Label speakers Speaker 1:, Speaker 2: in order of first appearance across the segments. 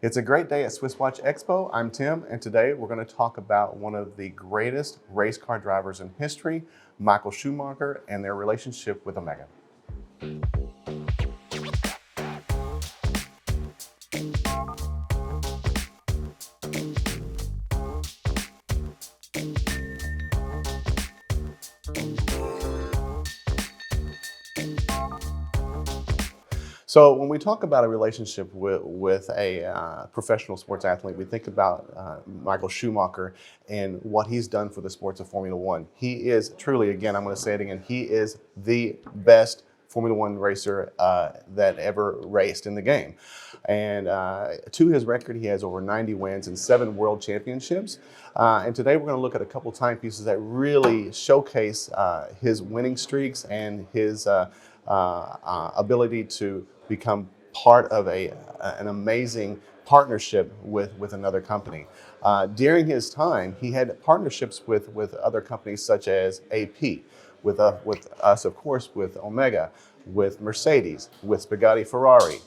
Speaker 1: It's a great day at SwissWatchExpo. I'm Tim, and today we're going to talk about one of the greatest race car drivers in history, Michael Schumacher, and their relationship with Omega. So when we talk about a relationship with a professional sports athlete, we think about Michael Schumacher and what he's done for the sports of Formula One. He is truly, again, I'm going to say it again, he is the best Formula One racer that ever raced in the game. And to his record, he has over 90 wins and 7 world championships. And today we're going to look at a couple timepieces that really showcase his winning streaks and his ability to become part of an amazing partnership with another company. During his time, he had partnerships with other companies such as AP, with us, of course, with Omega, with Mercedes, with Bugatti Ferrari.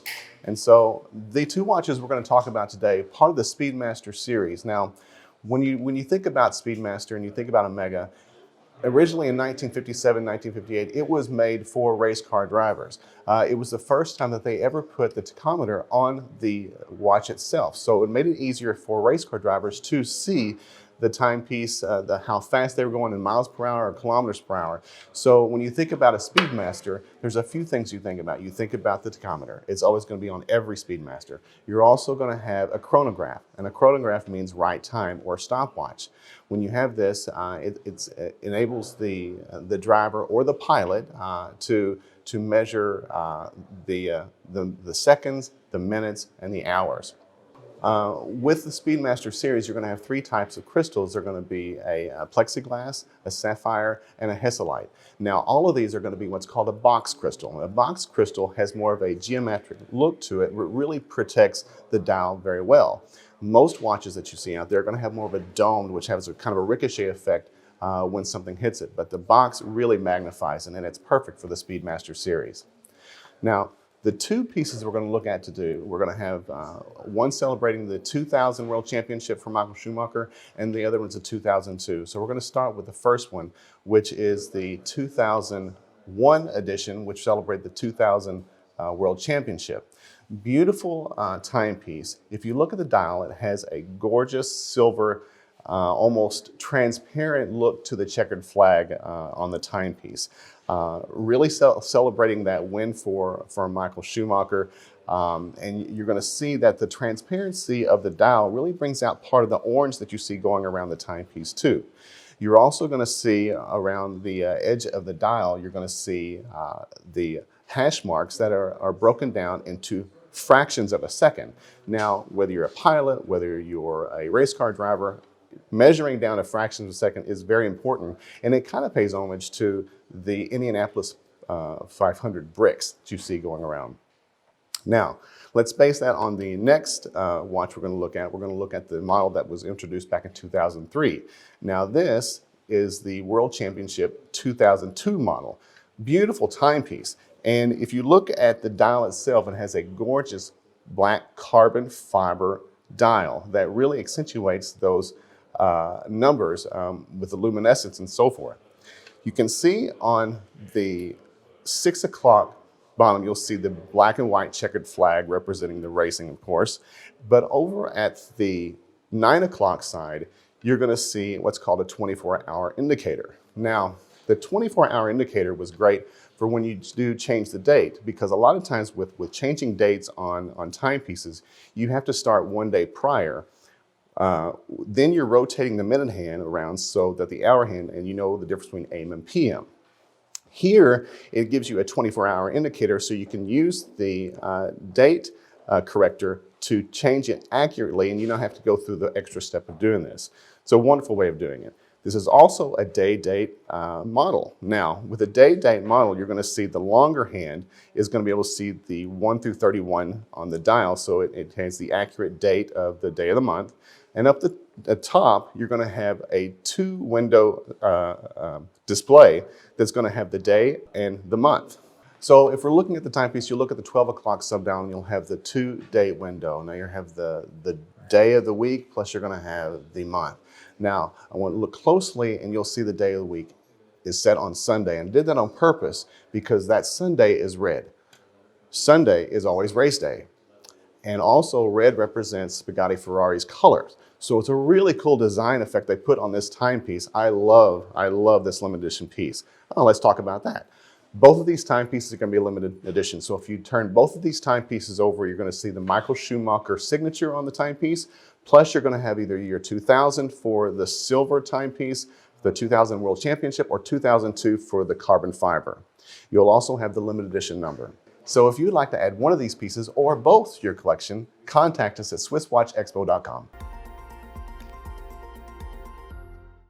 Speaker 1: And so the two watches we're going to talk about today, part of the Speedmaster series. Now, when you think about Speedmaster and you think about Omega, originally in 1957, 1958, it was made for race car drivers. It was the first time that they ever put the tachometer on the watch itself. So it made it easier for race car drivers to see the timepiece, how fast they were going in miles per hour or kilometers per hour. So when you think about a Speedmaster, there's a few things you think about. You think about the tachometer. It's always going to be on every Speedmaster. You're also going to have a chronograph, and a chronograph means right time or stopwatch. When you have this, it enables the driver or the pilot to measure the seconds, the minutes, and the hours. With the Speedmaster series, you're going to have 3 types of crystals. They're going to be a plexiglass, a sapphire, and a hesselite. Now, all of these are going to be what's called a box crystal. A box crystal has more of a geometric look to it. It really protects the dial very well. Most watches that you see out there are going to have more of a domed, which has a kind of a ricochet effect when something hits it. But the box really magnifies it, and it's perfect for the Speedmaster series. Now, the 2 pieces we're going to look at we're going to have one celebrating the 2000 World Championship for Michael Schumacher, and the other one's a 2002. So we're going to start with the first one, which is the 2001 edition, which celebrated the 2000 World Championship. Beautiful timepiece. If you look at the dial, it has a gorgeous silver, almost transparent look to the checkered flag on the timepiece. Really celebrating that win for Michael Schumacher. And you're going to see that the transparency of the dial really brings out part of the orange that you see going around the timepiece too. You're also going to see around the edge of the dial, you're going to see the hash marks that are broken down into fractions of a second. Now, whether you're a pilot, whether you're a race car driver, measuring down a fraction of a second is very important, and it kind of pays homage to the Indianapolis 500 bricks that you see going around. Now, let's base that on the next watch we're going to look at. We're going to look at the model that was introduced back in 2003. Now, this is the World Championship 2002 model. Beautiful timepiece. And if you look at the dial itself, it has a gorgeous black carbon fiber dial that really accentuates those numbers with the luminescence and so forth. You can see on the 6 o'clock bottom, you'll see the black and white checkered flag representing the racing, of course. But over at the 9 o'clock side, you're going to see what's called a 24-hour indicator. Now, the 24-hour indicator was great for when you do change the date, because a lot of times with changing dates on timepieces, you have to start one day prior. Then you're rotating the minute hand around so that the hour hand, and you know the difference between AM and PM. Here, it gives you a 24-hour indicator, so you can use the date corrector to change it accurately, and you don't have to go through the extra step of doing this. It's a wonderful way of doing it. This is also a day-date model. Now, with a day-date model, you're going to see the longer hand is going to be able to see the 1 through 31 on the dial, so it has the accurate date of the day of the month. And up the top, you're going to have a 2-window display that's going to have the day and the month. So if we're looking at the timepiece, you look at the 12 o'clock sub-dial and you'll have the 2-day window. Now you have the day of the week, plus you're gonna have the month. Now, I want to look closely and you'll see the day of the week is set on Sunday. And I did that on purpose because that Sunday is red. Sunday is always race day. And also red represents Bugatti Ferrari's colors. So it's a really cool design effect they put on this timepiece. I love this limited edition piece. Oh, let's talk about that. Both of these timepieces are going to be a limited edition. So if you turn both of these timepieces over, you're going to see the Michael Schumacher signature on the timepiece. Plus you're going to have either year 2000 for the silver timepiece, the 2000 World Championship, or 2002 for the carbon fiber. You'll also have the limited edition number. So if you'd like to add one of these pieces or both to your collection, contact us at SwissWatchExpo.com.